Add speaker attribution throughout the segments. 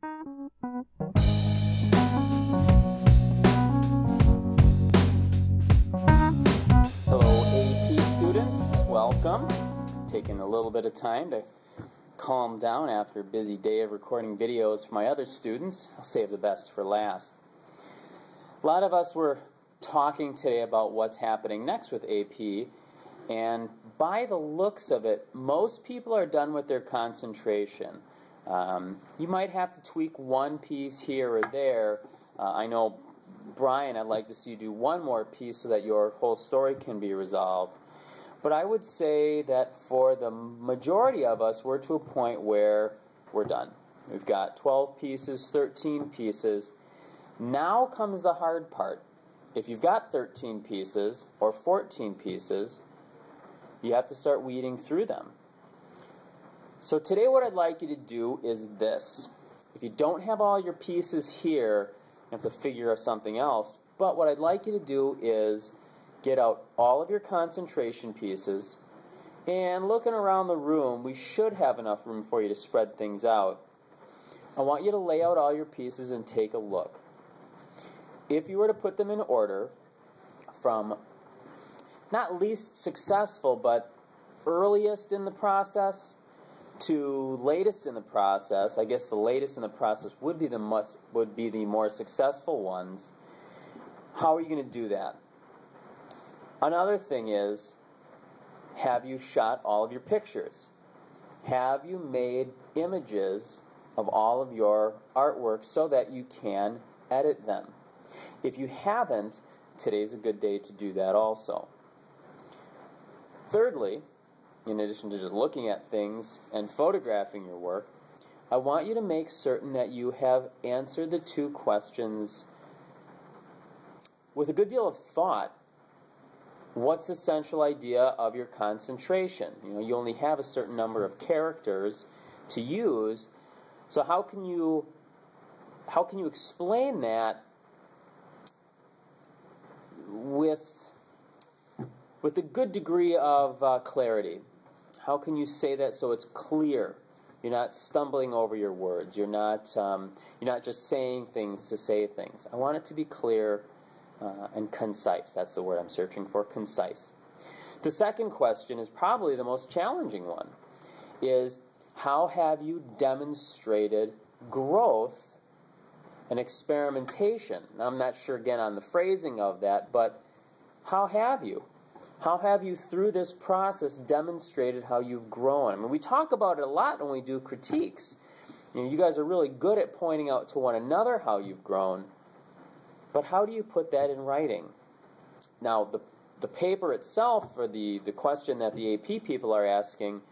Speaker 1: Hello AP students, welcome. Taking a little bit of time to calm down after a busy day of recording videos for my other students. I'll save the best for last. A lot of us were talking today about what's happening next with AP, and by the looks of it, most people are done with their concentration. You might have to tweak one piece here or there. I know, Brian, I'd like to see you do one more piece so that your whole story can be resolved. But I would say that for the majority of us, we're to a point where we're done. We've got 12 pieces, 13 pieces. Now comes the hard part. If you've got 13 pieces or 14 pieces, you have to start weeding through them. So today what I'd like you to do is this. If you don't have all your pieces here, you have to figure out something else. But what I'd like you to do is get out all of your concentration pieces, and looking around the room, we should have enough room for you to spread things out. I want you to lay out all your pieces and take a look. If you were to put them in order from not least successful, but earliest in the process to latest in the process, I guess the latest in the process would be the more successful ones. How are you going to do that? Another thing is, have you shot all of your pictures? Have you made images of all of your artwork so that you can edit them? If you haven't, today's a good day to do that also. Thirdly, in addition to just looking at things and photographing your work, I want you to make certain that you have answered the two questions with a good deal of thought. What's the central idea of your concentration? You only have a certain number of characters to use, so how can you explain that with a good degree of clarity? How can you say that so it's clear? You're not stumbling over your words. You're not just saying things to say things. I want it to be clear and concise. That's the word I'm searching for, concise. The second question is probably the most challenging one, is how have you demonstrated growth and experimentation? Now, I'm not sure again on the phrasing of that, but how have you? How have you through this process demonstrated how you've grown? I mean, we talk about it a lot when we do critiques. You guys are really good at pointing out to one another how you've grown. But how do you put that in writing? Now, the paper itself, or the question that the AP people are asking,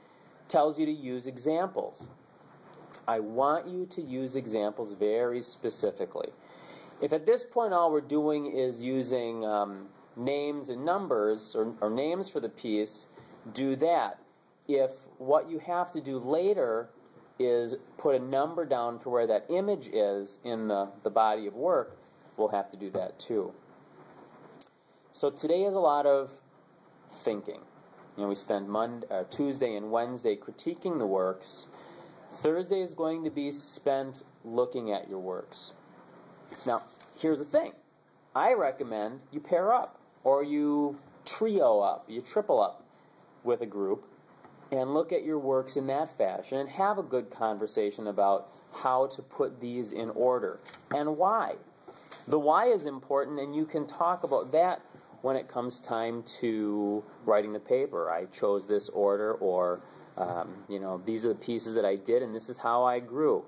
Speaker 1: tells you to use examples. I want you to use examples very specifically. If at this point all we're doing is using names and numbers, or names for the piece, do that. If what you have to do later is put a number down for where that image is in the body of work, we'll have to do that too. So today is a lot of thinking. We spend Tuesday and Wednesday critiquing the works. Thursday is going to be spent looking at your works. Now, here's the thing. I recommend you pair up, or you trio up, you triple up with a group, and look at your works in that fashion, and have a good conversation about how to put these in order, and why. The why is important, and you can talk about that when it comes time to writing the paper. I chose this order, or these are the pieces that I did, and this is how I grew.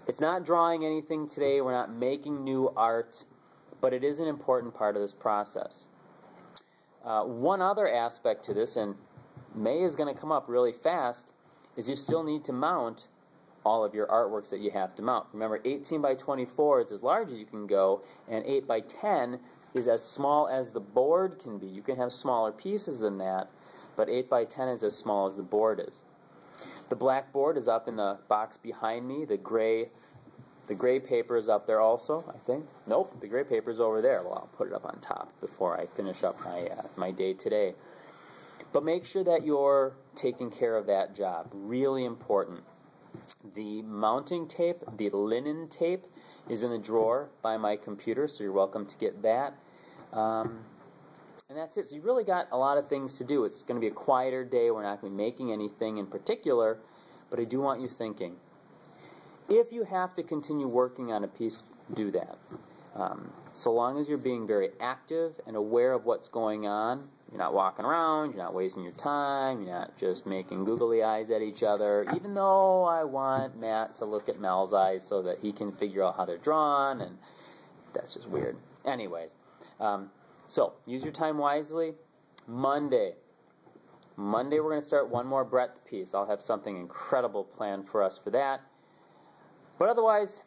Speaker 1: It's not drawing anything today. We're not making new art, but it is an important part of this process. One other aspect to this, and May is going to come up really fast, is you still need to mount all of your artworks that you have to mount. Remember, 18 by 24 is as large as you can go, and 8 by 10 is as small as the board can be. You can have smaller pieces than that, but 8 by 10 is as small as the board is. The black board is up in the box behind me. The gray paper is up there also, I think. Nope, the gray paper is over there. Well, I'll put it up on top before I finish up my day today. But make sure that you're taking care of that job. Really important. The mounting tape, the linen tape, is in the drawer by my computer, so you're welcome to get that. And that's it. So you really got a lot of things to do. It's going to be a quieter day. We're not going to be making anything in particular, but I do want you thinking. If you have to continue working on a piece, do that. So long as you're being very active and aware of what's going on, you're not walking around, you're not wasting your time, you're not just making googly eyes at each other, even though I want Matt to look at Mel's eyes so that he can figure out how they're drawn, and that's just weird. Anyways, so use your time wisely. Monday we're going to start one more breadth piece. I'll have something incredible planned for us for that. But otherwise,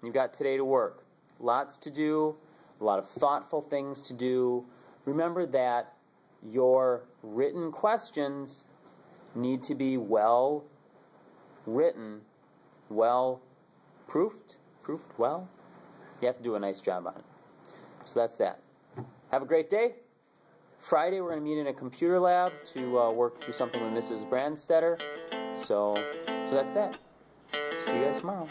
Speaker 1: you've got today to work. Lots to do, a lot of thoughtful things to do. Remember that your written questions need to be well written, well proofed well. You have to do a nice job on it. So that's that. Have a great day. Friday we're going to meet in a computer lab to work through something with Mrs. Brandstetter. So that's that. See you guys tomorrow.